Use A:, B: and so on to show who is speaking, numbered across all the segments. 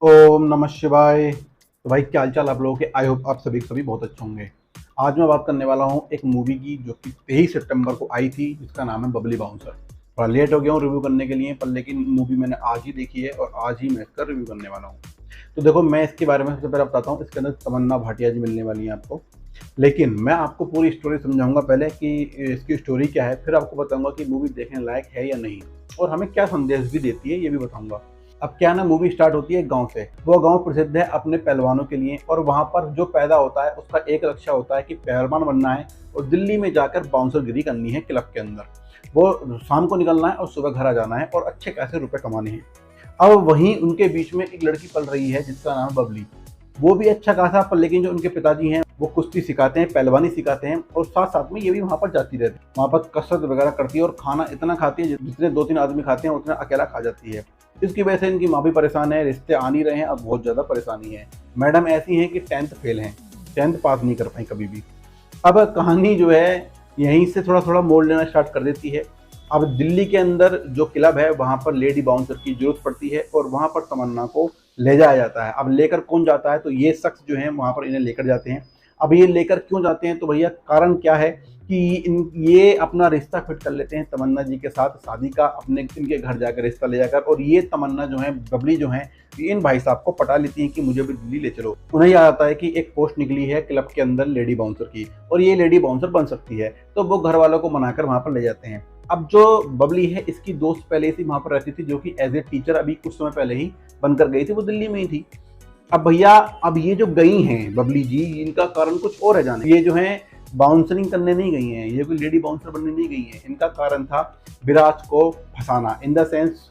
A: ओम नमः शिवाय। तो भाई क्या हाल चाल आप लोगों के। आई होप आप सभी के सभी बहुत अच्छे होंगे। आज मैं बात करने वाला हूँ एक मूवी की जो कि 23 सितंबर को आई थी, जिसका नाम है बबली बाउंसर। थोड़ा लेट हो गया हूँ रिव्यू करने के लिए, पर लेकिन मूवी मैंने आज ही देखी है और आज ही मैं इसका रिव्यू करने वाला हूँ। तो देखो, मैं इसके बारे में सबसे पहले बताता हूँ। इसके अंदर तमन्ना भाटिया जी मिलने वाली हैं आपको, लेकिन मैं आपको पूरी स्टोरी समझाऊंगा पहले कि इसकी स्टोरी क्या है, फिर आपको बताऊंगा कि मूवी देखने लायक है या नहीं, और हमें क्या संदेश भी देती है ये भी बताऊंगा। अब क्या ना, मूवी स्टार्ट होती है गांव से। वो गांव प्रसिद्ध है अपने पहलवानों के लिए, और वहां पर जो पैदा होता है उसका एक लक्ष्य होता है कि पहलवान बनना है और दिल्ली में जाकर बाउंसरगिरी करनी है क्लब के अंदर। वो शाम को निकलना है और सुबह घर आ जाना है और अच्छे खासे रुपए कमाने हैं। अब वहीं उनके बीच में एक लड़की पल रही है जिसका नाम है बबली। वो भी अच्छा खासा, पर लेकिन जो उनके पिताजी हैं वो कुश्ती सिखाते हैं, पहलवानी सिखाते हैं, और साथ साथ में ये भी वहाँ पर जाती रहती है। वहाँ पर कसरत वगैरह करती है और खाना इतना खाती है जितने 2-3 आदमी खाते हैं उतना अकेला खा जाती है। इसकी वजह से इनकी माँ भी परेशान है, रिश्ते आ नहीं रहे हैं, अब बहुत ज़्यादा परेशानी है। मैडम ऐसी हैं कि 10th फेल हैं, 10th पास नहीं कर पाई कभी भी। अब कहानी जो है यहीं से थोड़ा थोड़ा मोड़ लेना स्टार्ट कर देती है। अब दिल्ली के अंदर जो क्लब है वहाँ पर लेडी बाउंसर की जरूरत पड़ती है और वहाँ पर तमन्ना को ले जाया जाता है। अब लेकर कौन जाता है, तो ये शख्स जो है वहाँ पर इन्हें लेकर जाते हैं। अब ये लेकर क्यों जाते हैं, तो भैया कारण क्या है कि ये अपना रिश्ता फिट कर लेते हैं तमन्ना जी के साथ, शादी का, अपने इनके घर जाकर रिश्ता ले जाकर। और ये तमन्ना जो है, बबली जो है, इन भाई साहब को पटा लेती हैं कि मुझे भी दिल्ली ले चलो। उन्हें याद आता है कि एक पोस्ट निकली है क्लब के अंदर लेडी बाउंसर की, और ये लेडी बाउंसर बन सकती है, तो वो घर वालों को मनाकर वहां पर ले जाते हैं। अब जो बबली है, इसकी दोस्त पहले से वहां पर रहती थी, जो कि एज ए टीचर अभी कुछ समय पहले ही बनकर गई थी, वो दिल्ली में ही थी। अब भैया, अब ये जो गई हैं बबली जी, इनका कारण कुछ और है जाने। ये जो है बाउंसरिंग करने नहीं गई हैं, ये कोई लेडी बाउंसर बनने नहीं गई हैं। इनका कारण था विराज को फंसाना, इन द सेंस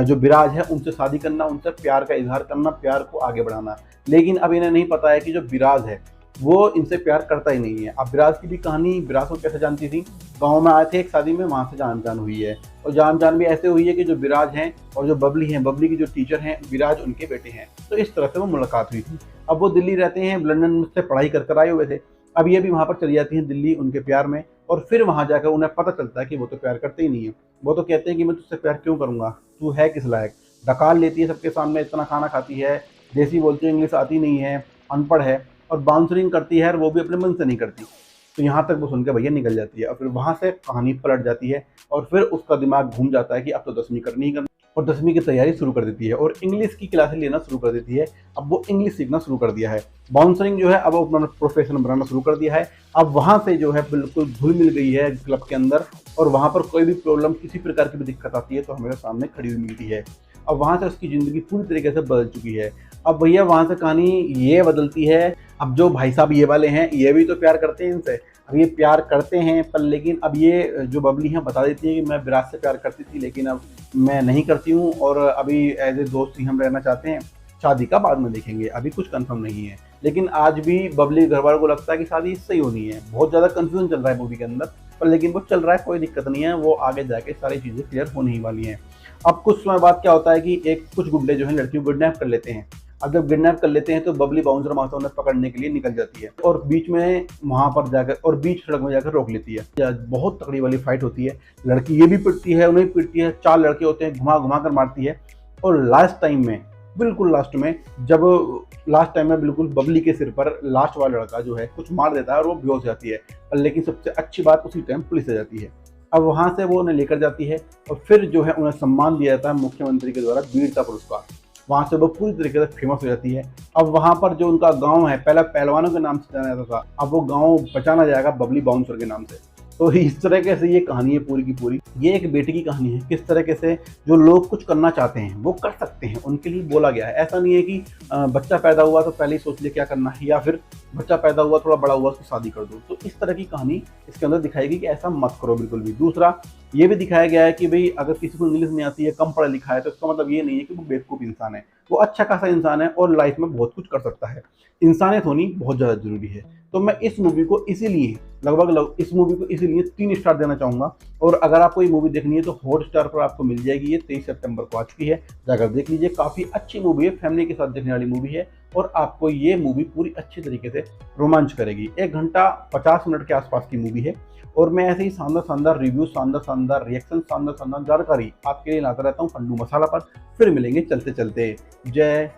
A: जो विराज है उनसे शादी करना, उनसे प्यार का इजहार करना, प्यार को आगे बढ़ाना। लेकिन अब इन्हें नहीं पता है कि जो विराज है वो इनसे प्यार करता ही नहीं है। अब विराज की भी कहानी, विराज को कैसे जानती थी, गांव में आए थे एक शादी में, वहां से जान जान हुई है। और जान जान भी ऐसे हुई है कि जो विराज हैं और जो बबली हैं, बबली की जो टीचर हैं, विराज उनके बेटे हैं। तो इस तरह से वो मुलाकात हुई थी। अब वो दिल्ली रहते हैं, लंदन से पढ़ाई कर कर आए हुए थे। अब ये भी वहां पर चली जाती हैं दिल्ली उनके प्यार में, और फिर वहां जाकर उन्हें पता चलता है कि वो तो प्यार करते ही नहीं है। वो तो कहते हैं कि मैं तुझसे प्यार क्यों करूंगा, तू है किस लायक। डकाल लेती है सबके सामने, इतना खाना खाती है, देसी बोलती है, इंग्लिश आती नहीं है, अनपढ़ है, और बाउंसरिंग करती है, और वो भी अपने मन से नहीं करती। तो यहाँ तक वो सुन के भैया निकल जाती है, और फिर वहाँ से कहानी पलट जाती है। और फिर उसका दिमाग घूम जाता है कि अब तो 10वीं करनी ही करनी, और 10वीं की तैयारी शुरू कर देती है और इंग्लिश की क्लासेस लेना शुरू कर देती है। अब वो इंग्लिश सीखना शुरू कर दिया है, बाउंसरिंग जो है अब वो अपना प्रोफेशन बनाना शुरू कर दिया है। अब वहाँ से जो है बिल्कुल घुल मिल गई है क्लब के अंदर, और वहाँ पर कोई भी प्रॉब्लम, किसी प्रकार की भी दिक्कत आती है तो हमें सामने खड़ी हुई मिलती है। अब वहाँ से उसकी ज़िंदगी पूरी तरीके से बदल चुकी है। अब भैया वहाँ से कहानी ये बदलती है। अब जो भाई साहब ये वाले हैं, ये भी तो प्यार करते हैं इनसे। अब ये प्यार करते हैं, पर लेकिन अब ये जो बबली हैं बता देती है कि मैं विराज से प्यार करती थी, लेकिन अब मैं नहीं करती हूँ, और अभी एज ए दोस्त ही हम रहना चाहते हैं, शादी का बाद में देखेंगे, अभी कुछ कंफर्म नहीं है। लेकिन आज भी बबली घर वालों को लगता है कि शादी इससे ही होनी है। बहुत ज़्यादा कंफ्यूजन चल रहा है मूवी के अंदर, पर लेकिन वो चल रहा है, कोई दिक्कत नहीं है, वो आगे जाके सारी चीज़ें क्लियर होने ही वाली हैं। अब कुछ समय बाद क्या होता है कि कुछ गुंडे जो हैं लड़कियों को किडनैप कर लेते हैं। अब जब किडनैप कर लेते हैं तो बबली बाउंसर वहां से उन्हें पकड़ने के लिए निकल जाती है, और बीच में वहां पर जाकर, और बीच सड़क में जाकर रोक लेती है। बहुत तगड़ी वाली फाइट होती है, लड़की ये भी पिटती है, उन्हें भी पिटती है, 4 लड़के होते हैं, घुमा घुमा कर मारती है। और लास्ट टाइम में, बिल्कुल लास्ट में, जब लास्ट टाइम में बिल्कुल बबली के सिर पर लास्ट वाला लड़का जो है कुछ मार देता है और वो बेहोश हो जाती है। पर लेकिन सबसे अच्छी बात, उसी टाइम पुलिस आ जाती है। अब वहां से वो उन्हें लेकर जाती है, और फिर जो है उन्हें सम्मान दिया जाता है मुख्यमंत्री के द्वारा, वीरता पुरस्कार। वहां से वो पूरी तरीके से फेमस हो जाती है। अब वहां पर जो उनका गांव है, पहले पहलवानों के नाम से जाना जाता था, अब वो गांव बचाना जाएगा बबली बाउंसर के नाम से। तो इस तरीके से ये कहानी है पूरी की पूरी। ये एक बेटे की कहानी है, किस तरीके से जो लोग कुछ करना चाहते हैं वो कर सकते हैं, उनके लिए बोला गया है। ऐसा नहीं है कि बच्चा पैदा हुआ तो पहले ही सोच लिया क्या करना है, या फिर बच्चा पैदा हुआ थोड़ा बड़ा हुआ उसकी शादी कर दो। तो इस तरह की कहानी इसके अंदर दिखाएगी कि ऐसा मत करो बिल्कुल भी। दूसरा, ये भी दिखाया गया है कि भाई अगर किसी को इंग्लिश नहीं आती है, कम पढ़ा लिखा है, तो इसका मतलब ये नहीं है कि वो बेवकूफ़ इंसान है। वो अच्छा खासा इंसान है और लाइफ में बहुत कुछ कर सकता है। इंसानियत होनी बहुत ज़्यादा जरूरी है। तो मैं इस मूवी को इसीलिए इस मूवी को इसीलिए 3 स्टार देना चाहूँगा। और अगर आपको ये मूवी देखनी है तो हॉटस्टार पर आपको मिल जाएगी, ये 23 सितंबर को आ चुकी है, जाकर देख लीजिए। काफ़ी अच्छी मूवी है, फैमिली के साथ देखने वाली मूवी है, और आपको ये मूवी पूरी अच्छी तरीके से रोमांच करेगी। 1 घंटा 50 मिनट के आसपास की मूवी है, और मैं ऐसे ही शानदार शानदार रिव्यू, शानदार शानदार रिएक्शन, शानदार शानदार जानकारी आपके लिए लाता रहता हूँ फंडू मसाला पर। फिर मिलेंगे चलते चलते। जय